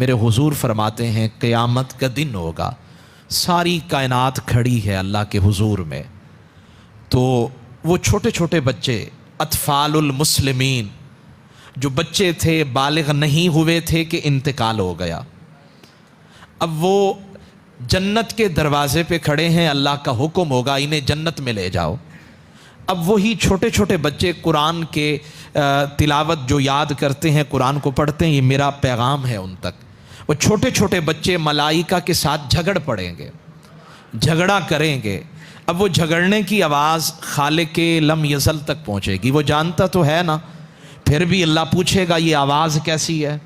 میرے حضور فرماتے ہیں قیامت کا دن ہوگا، ساری کائنات کھڑی ہے اللہ کے حضور میں، تو وہ چھوٹے چھوٹے بچے اطفال المسلمین جو بچے تھے بالغ نہیں ہوئے تھے کہ انتقال ہو گیا، اب وہ جنت کے دروازے پہ کھڑے ہیں، اللہ کا حکم ہوگا انہیں جنت میں لے جاؤ۔ اب وہی چھوٹے چھوٹے بچے قرآن کے تلاوت جو یاد کرتے ہیں، قرآن کو پڑھتے ہیں، یہ میرا پیغام ہے ان تک۔ وہ چھوٹے چھوٹے بچے ملائکہ کے ساتھ جھگڑ پڑیں گے، جھگڑا کریں گے۔ اب وہ جھگڑنے کی آواز خالق لم یزل تک پہنچے گی، وہ جانتا تو ہے نا، پھر بھی اللہ پوچھے گا یہ آواز کیسی ہے؟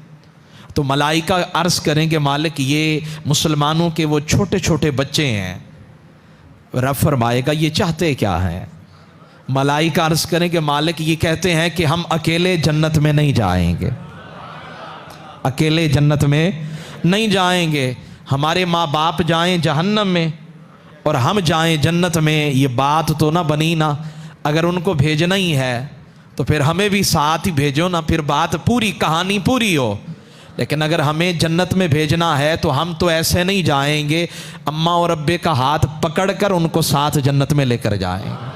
تو ملائکہ عرض کریں گے مالک یہ مسلمانوں کے وہ چھوٹے چھوٹے بچے ہیں۔ رب فرمائے گا یہ چاہتے کیا ہیں؟ ملائکہ عرض کریں کہ مالک یہ کہتے ہیں کہ ہم اکیلے جنت میں نہیں جائیں گے، اکیلے جنت میں نہیں جائیں گے، ہمارے ماں باپ جائیں جہنم میں اور ہم جائیں جنت میں، یہ بات تو نہ بنی نا۔ اگر ان کو بھیجنا ہی ہے تو پھر ہمیں بھی ساتھ ہی بھیجو نا، پھر بات پوری، کہانی پوری ہو۔ لیکن اگر ہمیں جنت میں بھیجنا ہے تو ہم تو ایسے نہیں جائیں گے، اماں اور ابے کا ہاتھ پکڑ کر ان کو ساتھ جنت میں لے کر جائیں گے۔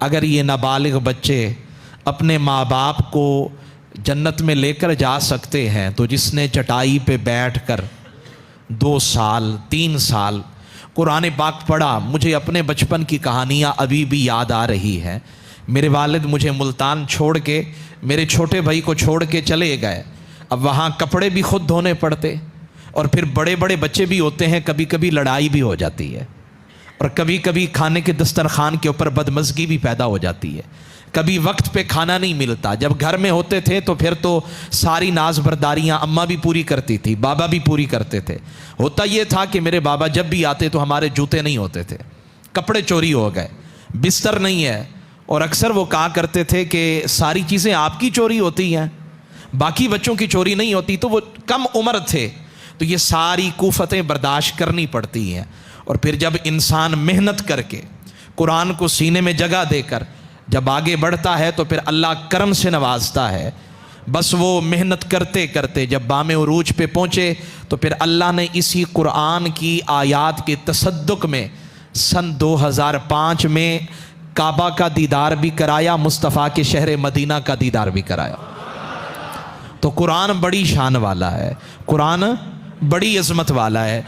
اگر یہ نابالغ بچے اپنے ماں باپ کو جنت میں لے کر جا سکتے ہیں تو جس نے چٹائی پہ بیٹھ کر 2 سال 3 سال قرآن پاک پڑھا، مجھے اپنے بچپن کی کہانیاں ابھی بھی یاد آ رہی ہیں۔ میرے والد مجھے ملتان چھوڑ کے میرے چھوٹے بھائی کو چھوڑ کے چلے گئے، اب وہاں کپڑے بھی خود دھونے پڑتے، اور پھر بڑے بڑے بچے بھی ہوتے ہیں، کبھی کبھی لڑائی بھی ہو جاتی ہے، اور کبھی کبھی کھانے کے دسترخوان کے اوپر بدمزگی بھی پیدا ہو جاتی ہے، کبھی وقت پہ کھانا نہیں ملتا۔ جب گھر میں ہوتے تھے تو پھر تو ساری ناز برداریاں اماں بھی پوری کرتی تھی، بابا بھی پوری کرتے تھے۔ ہوتا یہ تھا کہ میرے بابا جب بھی آتے تو ہمارے جوتے نہیں ہوتے تھے، کپڑے چوری ہو گئے، بستر نہیں ہے، اور اکثر وہ کہا کرتے تھے کہ ساری چیزیں آپ کی چوری ہوتی ہیں، باقی بچوں کی چوری نہیں ہوتی۔ تو وہ کم عمر تھے، تو یہ ساری کوفتیں برداشت کرنی پڑتی ہیں۔ اور پھر جب انسان محنت کر کے قرآن کو سینے میں جگہ دے کر جب آگے بڑھتا ہے تو پھر اللہ کرم سے نوازتا ہے۔ بس وہ محنت کرتے کرتے جب بام عروج پہ پہنچے تو پھر اللہ نے اسی قرآن کی آیات کے تصدق میں سن 2005 میں کعبہ کا دیدار بھی کرایا، مصطفیٰ کے شہر مدینہ کا دیدار بھی کرایا۔ تو قرآن بڑی شان والا ہے، قرآن بڑی عظمت والا ہے۔